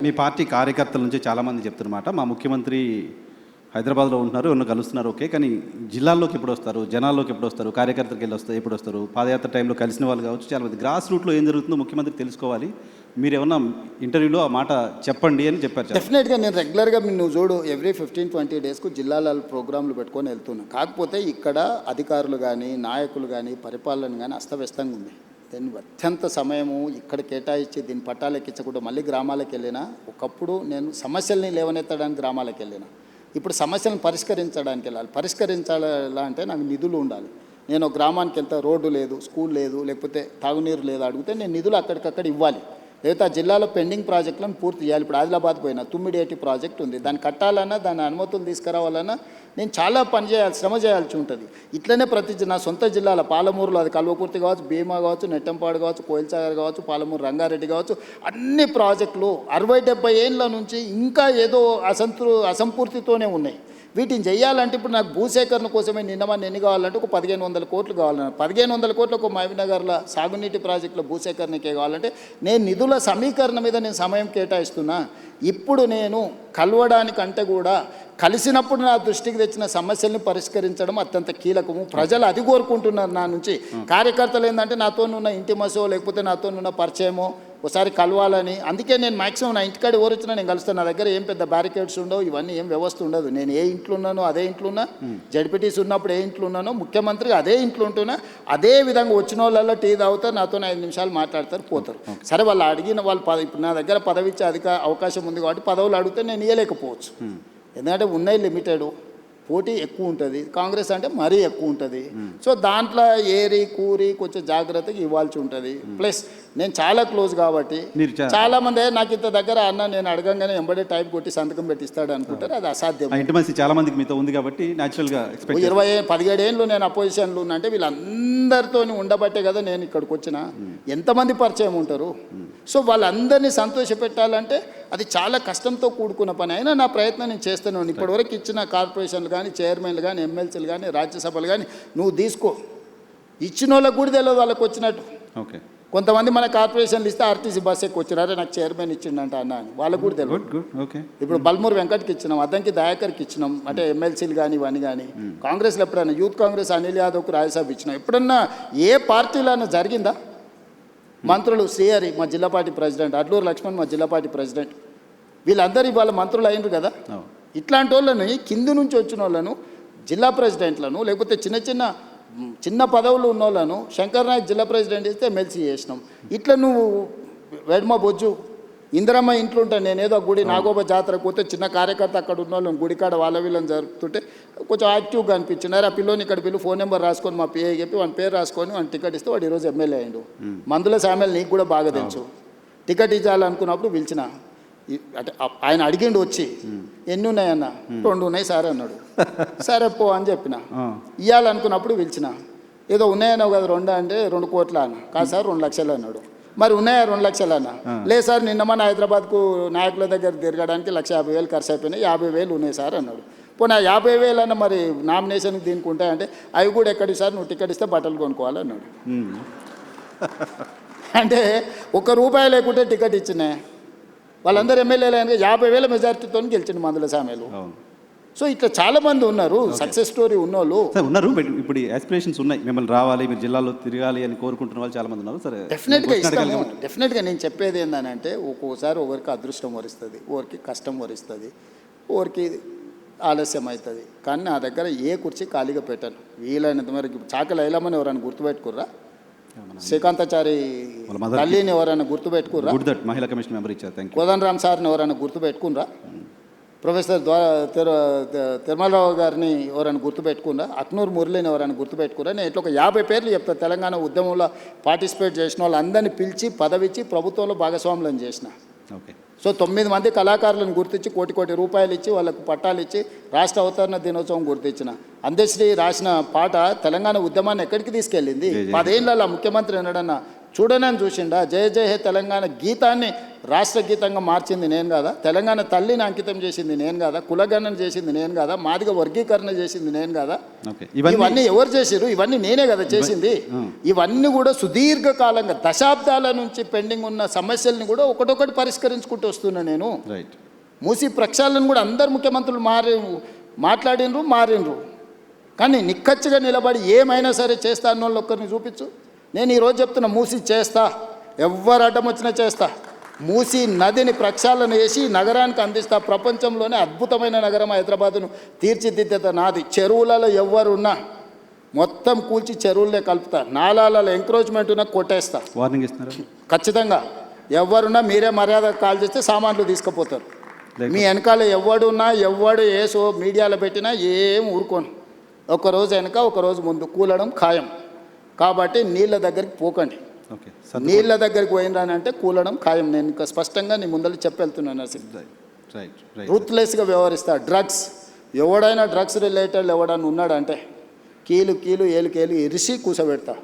మీ party కార్యకర్తల నుంచి చాలామంది చెప్తున్నమాట, మా ముఖ్యమంత్రి హైదరాబాద్లో ఉంటున్నారు, ఎవరిని కలుస్తున్నారు, ఓకే, కానీ జిల్లాల్లోకి ఎప్పుడు వస్తారు, జనాల్లోకి ఎప్పుడు వస్తారు, కార్యకర్తలకు వెళ్ళి వస్తారు, ఎప్పుడు వస్తారు, పాదయాత్ర టైంలో కలిసిన వాళ్ళు కావచ్చు, చాలామంది గ్రాస్ రూట్లో ఏం జరుగుతుందో ముఖ్యమంత్రి తెలుసుకోవాలి, మీరు ఏమన్నా ఇంటర్వ్యూలో ఆ మాట చెప్పండి అని చెప్పారు. డెఫినెట్గా నేను రెగ్యులర్గా నువ్వు చూడు ఎవ్రీ 15-20 డేస్కు జిల్లాల ప్రోగ్రాంలు పెట్టుకొని వెళ్తున్నాను. కాకపోతే ఇక్కడ అధికారులు కానీ నాయకులు కానీ పరిపాలన కానీ అస్తవ్యస్తంగా ఉంది. దీన్ని అత్యంత సమయము ఇక్కడ కేటాయించి దీన్ని పట్టాలు ఎక్కించకుండా మళ్ళీ గ్రామాలకు వెళ్ళినా, ఒకప్పుడు నేను సమస్యల్ని లేవనెత్తడానికి గ్రామాలకు వెళ్ళినా, ఇప్పుడు సమస్యలను పరిష్కరించడానికి వెళ్ళాలి. పరిష్కరించాలా అంటే నాకు నిధులు ఉండాలి. నేను గ్రామానికి వెళ్తే రోడ్డు లేదు, స్కూల్ లేదు, లేకపోతే తాగునీరు లేదు అడిగితే నేను నిధులు అక్కడికక్కడ ఇవ్వాలి. లేకపోతే ఆ జిల్లాలో పెండింగ్ ప్రాజెక్టులను పూర్తి చేయాలి. ఇప్పుడు ఆదిలాబాద్ పోయినా తుమ్మిడేటి ప్రాజెక్ట్ ఉంది, దాన్ని కట్టాలన్నా దాని అనుమతులు తీసుకురావాలన్నా నేను చాలా పని చేయాలి, శ్రమ చేయాల్సి ఉంటుంది. ఇట్లనే ప్రతి నా సొంత జిల్లాల పాలమూరులో అది కల్వకుర్తి కావచ్చు, భీమా కావచ్చు, నెట్టంపాడు కావచ్చు, కోయిల్సాగర్ కావచ్చు, పాలమూరు రంగారెడ్డి కావచ్చు, అన్ని ప్రాజెక్టులు 60-70 ఏళ్ళ నుంచి ఇంకా ఏదో అసంపూర్తితోనే ఉన్నాయి. వీటిని చేయాలంటే ఇప్పుడు నాకు భూసేకరణ కోసమే నిన్నమని ఎన్ని కావాలంటే ఒక 1500 కోట్లు కావాలన్నారు. 1500 కోట్లు ఒక మహబూబ్నగర్లో సాగునీటి ప్రాజెక్టులో భూసేకరణకే కావాలంటే నేను నిధుల సమీకరణ మీద నేను సమయం కేటాయిస్తున్నా. ఇప్పుడు నేను కలవడానికంటే కూడా కలిసినప్పుడు నా దృష్టికి తెచ్చిన సమస్యల్ని పరిష్కరించడం అత్యంత కీలకము. ప్రజలు అది కోరుకుంటున్నారు నా నుంచి. కార్యకర్తలు ఏంటంటే నాతో ఉన్న ఇంటిమసో లేకపోతే నాతో ఉన్న పరిచయమో ఒకసారి కలవాలని. అందుకే నేను మ్యాక్సిమం నా ఇంటికాడ ఎవరు వచ్చినా నేను కలుస్తాను. నా దగ్గర ఏం పెద్ద బ్యారికేడ్స్ ఉండవు, ఇవన్నీ ఏం వ్యవస్థ ఉండదు. నేను ఏ ఇంట్లో ఉన్నానో అదే ఇంట్లో ఉన్నా, జడ్పీటీసీ ఉన్నప్పుడు ఏ ఇంట్లో ఉన్నానో, ముఖ్యమంత్రిగా అదే ఇంట్లో ఉంటున్నా. అదే విధంగా వచ్చిన వాళ్ళల్లో టీ తాగుతారు, నాతో 5 నిమిషాలు మాట్లాడతారు, పోతారు. సరే వాళ్ళు అడిగిన వాళ్ళు ఇప్పుడు నా దగ్గర పదవి ఇచ్చే అవకాశం ఉంది కాబట్టి పదవులు అడిగితే నేను ఇవ్వలేకపోవచ్చు. ఎందుకంటే ఉన్నాయి లిమిటెడ్, పోటీ ఎక్కువ ఉంటుంది. కాంగ్రెస్ అంటే మరీ ఎక్కువ ఉంటుంది. సో దాంట్లో ఏరి కూరి కొంచెం జాగ్రత్తగా ఇవ్వాల్సి ఉంటుంది. ప్లస్ నేను చాలా క్లోజ్ కాబట్టి చాలామంది నాకు ఇంత దగ్గర అన్న నేను అడగంగానే ఎంబడే టైప్ కొట్టి సంతకం పెట్టిస్తాడు అనుకుంటారు. అది అసాధ్యం. చాలా మందికి మీతో ఉంది కాబట్టి న్యాచురల్గా 17 ఏళ్ళు నేను అపోజిషన్లో ఉన్నా అంటే వీళ్ళందరితో ఉండబట్టే కదా నేను ఇక్కడికి వచ్చిన. ఎంతమంది పరిచయం ఉంటారు. సో వాళ్ళందరినీ సంతోషపెట్టాలంటే అది చాలా కష్టంతో కూడుకున్న పని. అయినా నా ప్రయత్నం నేను చేస్తున్నాను. ఇప్పటివరకు ఇచ్చిన కార్పొరేషన్లు కానీ, చైర్మన్లు కానీ, ఎమ్మెల్సీలు కానీ, రాజ్యసభలు కానీ నువ్వు తీసుకో. ఇచ్చిన వాళ్ళకు కూడా తెలియదు వాళ్ళకి వచ్చినట్టు. ఓకే, కొంతమంది మన కార్పొరేషన్లు ఇస్తే ఆర్టీసీ బస్ ఎక్కువ వచ్చినారే నాకు చైర్మన్ ఇచ్చిండంట అన్న అని వాళ్ళకు కూడా తెలియదు. ఇప్పుడు బల్మూరు వెంకట్కి ఇచ్చినాం, అద్దంకి దయాకర్కి ఇచ్చినాం, అంటే ఎమ్మెల్సీలు కానీ ఇవన్నీ కానీ. కాంగ్రెస్లో ఎప్పుడైనా యూత్ కాంగ్రెస్ అనిల్ యాదవ్కి రాజ్యసభ ఇచ్చినాం. ఎప్పుడన్నా ఏ పార్టీలో జరిగిందా? మంత్రులు శ్రీహరి మా జిల్లా పార్టీ ప్రెసిడెంట్, అడ్లూరు లక్ష్మణ్ మా జిల్లా పార్టీ ప్రెసిడెంట్, వీళ్ళందరూ ఇవాళ మంత్రులు అయినరు కదా. ఇట్లాంటి వాళ్ళని కింది నుంచి వచ్చిన వాళ్ళను జిల్లా ప్రెసిడెంట్లను లేకపోతే చిన్న పదవులు ఉన్న వాళ్ళను శంకర్ నాయక్ జిల్లా ప్రెసిడెంట్ ఇస్తే ఎమ్మెల్సీ చేసినాం. ఇట్లా నువ్వు వెడ్మ బొజ్జు ఇందిరమ్మ ఇంట్లో ఉంటాను నేను, ఏదో గుడి నాగోబ జాతరకు పోతే చిన్న కార్యకర్త అక్కడ ఉన్న వాళ్ళని గుడికాడ వాళ్ళ వీళ్ళని జరుపుతుంటే కొంచెం యాక్టివ్గా అనిపించినారు. ఆ పిల్లోని ఇక్కడ పిల్లు ఫోన్ నెంబర్ రాసుకొని మా పిఏ చెప్పి వాని పేరు రాసుకొని వాని టికెట్ ఇస్తే వాడు ఈరోజు ఎమ్మెల్యే అయ్యిండు. మందుల సామెలు నీకు కూడా బాగా తెలుసు. టికెట్ ఇవ్వాలనుకున్నప్పుడు పిలిచిన, అంటే ఆయన అడిగిండు వచ్చి ఎన్ని ఉన్నాయన్న, 2 ఉన్నాయి సార్ అన్నాడు. సరే పో అని చెప్పిన. ఇవ్వాలనుకున్నప్పుడు పిలిచిన, ఏదో ఉన్నాయన్నావు కదా 2 అంటే 2 కోట్ల అన్న. కాదు సార్ 2 లక్షలు అన్నాడు. మరి ఉన్నాయా 2 లక్షలు అన్న? లేదు సార్ నిన్న మన హైదరాబాద్కు నాయకుల దగ్గర తిరగడానికి 1,50,000 ఖర్చు అయిపోయినాయి, 50,000 ఉన్నాయి సార్ అన్నాడు. పోనీ 50,000 అన్న మరి నామినేషన్కి దీనికి ఉంటాయంటే అవి కూడా ఎక్కడికి సార్, నువ్వు టికెట్ ఇస్తే బట్టలు కొనుక్కోవాలన్నాడు. అంటే ₹1 లేకుంటే టికెట్ ఇచ్చినాయి. వాళ్ళందరూ ఎమ్మెల్యేలు అయినా 50,000 మెజార్టీతో గెలిచింది మందుల సామెలు. సో ఇట్లా చాలా మంది ఉన్నారు, సక్సెస్ స్టోరీ ఉన్నోళ్ళు ఉన్నారు. ఇప్పుడు ఆస్పిరేషన్స్ ఉన్నాయి, మిమ్మల్ని రావాలి, మీరు జిల్లాలో తిరగాలి అని కోరుకుంటున్న వాళ్ళు చాలా మంది ఉన్నారు. సరే, డెఫినెట్గా నేను చెప్పేది ఏంటంటే ఒక్కోసారి ఒకరికి అదృష్టం వరిస్తుంది, ఒకరికి కష్టం వరిస్తుంది, ఒకరికి ఆలస్యం అవుతుంది. కానీ నా దగ్గర ఏ కుర్చీ ఖాళీగా పెట్టాను. వీలైనంత మరి చాకలి ఐలమ్మని ఎవరైనా గుర్తుపెట్టుకుర్రా? శ్రీకాంతాచారి తల్లిని ఎవరైనా గుర్తుపెట్టుకుర్రా? మహిళా కమిషన్ మెంబర్ ఇచ్చారు. కోదండరామ్ సార్ని ఎవరైనా గుర్తుపెట్టుకున్నారా? ప్రొఫెసర్ తిరుమలరావు గారిని ఎవరైనా గుర్తుపెట్టుకున్నా? అక్నూరు మురళిని ఎవరైనా గుర్తుపెట్టుకున్నా? నేను ఇట్లా ఒక 50 పేర్లు చెప్తాను. తెలంగాణ ఉద్యమంలో పార్టిసిపేట్ చేసిన వాళ్ళందరినీ పిలిచి పదవిచ్చి ప్రభుత్వంలో భాగస్వాములను చేసిన. ఓకే. సో 9 మంది కళాకారులను గుర్తించి కోటి రూపాయలు ఇచ్చి వాళ్ళకు పట్టాలు ఇచ్చి రాష్ట్ర అవతరణ దినోత్సవం గుర్తించిన. అందశ్రీ రాసిన పాట తెలంగాణ ఉద్యమాన్ని ఎక్కడికి తీసుకెళ్ళింది? 10 ఏళ్ళ ముఖ్యమంత్రి ఎన్నడన్నా చూడనని చూసిండా? జయ జయ హే తెలంగాణ గీతాన్ని రాష్ట్ర గీతంగా మార్చింది నేను కాదా? తెలంగాణ తల్లిని అంకితం చేసింది నేను కాదా? కులగణన చేసింది నేను కాదా? మాదిగ వర్గీకరణ చేసింది నేను కాదా? ఓకే, ఇవన్నీ ఎవరు చేసిరు? ఇవన్నీ నేనే కదా చేసింది. ఇవన్నీ కూడా సుదీర్ఘకాలంగా దశాబ్దాల నుంచి పెండింగ్ ఉన్న సమస్యల్ని కూడా ఒకటొకటి పరిష్కరించుకుంటూ వస్తున్నా నేను. రైట్. మూసి ప్రక్షాళన కూడా అందరు ముఖ్యమంత్రులు మారిండ్రు. కానీ నిక్కచ్చిగా నిలబడి ఏమైనా సరే చేస్తా అన్న వాళ్ళు ఒక్కరిని చూపించు. నేను ఈరోజు చెప్తున్నా, మూసి చేస్తా, ఎవ్వరు అడ్డం వచ్చినా చేస్తా. మూసి నదిని ప్రక్షాళన చేసి నగరానికి అందిస్తా. ప్రపంచంలోనే అద్భుతమైన నగరం హైదరాబాదును తీర్చిదిద్దేత నాది. చెరువులలో ఎవ్వరున్నా మొత్తం కూల్చి చెరువులే కలుపుతా. నాలాలలో ఎంక్రోచ్మెంట్ ఉన్నా కొట్టేస్తా. వార్నింగ్ ఇస్తున్నారు ఖచ్చితంగా. ఎవరున్నా మీరే మర్యాద కాల్ చేస్తే సామాన్లు తీసుకుపోతారు. మీ వెనకాల ఎవడున్నా ఎవడు ఏసో మీడియాలో పెట్టినా ఏం ఊరుకోను. ఒకరోజు వెనక ఒకరోజు ముందు కూలడం ఖాయం. కాబట్టి నీళ్ళ దగ్గరికి పోకండి. ఓకే, నీళ్ళ దగ్గరికి పోయినానంటే కూలడం ఖాయం. నేను ఇంకా స్పష్టంగా నీ ముందర చెప్పెళ్తున్నాను. నరసింహ రైట్. రూత్లెస్గా వ్యవహరిస్తా. డ్రగ్స్ ఎవడైనా డ్రగ్స్ రిలేటెడ్ ఎవడన్నా ఉన్నాడంటే కీలు ఏలు ఇరిసి కూసబెడతా.